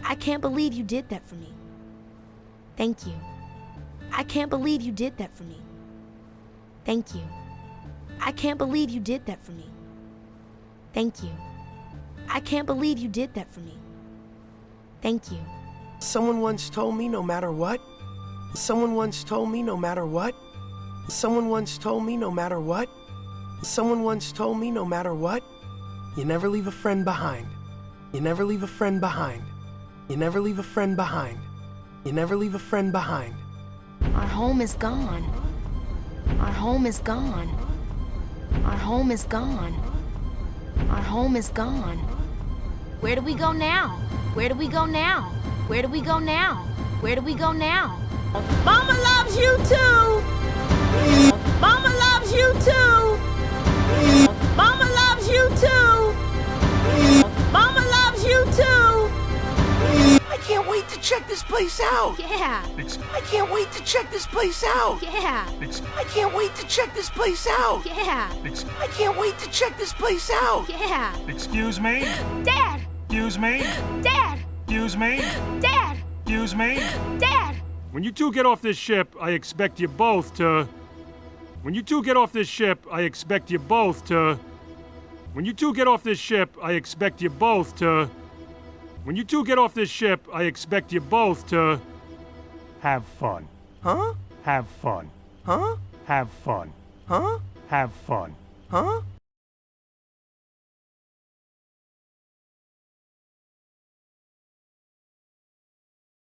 I can't believe you did that for me. Thank you. I can't believe you did that for me. Thank you. I can't believe you did that for me. Thank you. I can't believe you did that for me. Thank you. Someone once told me no matter what. Someone once told me no matter what. Someone once told me no matter what. Someone once told me no matter what. You never leave a friend behind. You never leave a friend behind. You never leave a friend behind. You never leave a friend behind. Our home is gone. Our home is gone. Our home is gone. Our home is gone. Where do we go now? Where do we go now? Where do we go now? Where do we go now? Mama loves you too. Mama loves you too. Mama loves you too. Mama loves you too. I can't wait to check this place out. Yeah. I can't wait to check this place out. Yeah. I can't wait to check this place out. Yeah. I can't wait to check this place out. Yeah. Excuse me? Dad! Excuse me? Dad! Excuse me? Dad! Excuse me? Dad! When you two get off this ship, I expect you both to... When you two get off this ship, I expect you both to... When you two get off this ship, I expect you both to... When you two get off this ship, I expect you both to... Have fun. Huh? Have fun. Huh? Have fun. Huh? Have fun. Huh?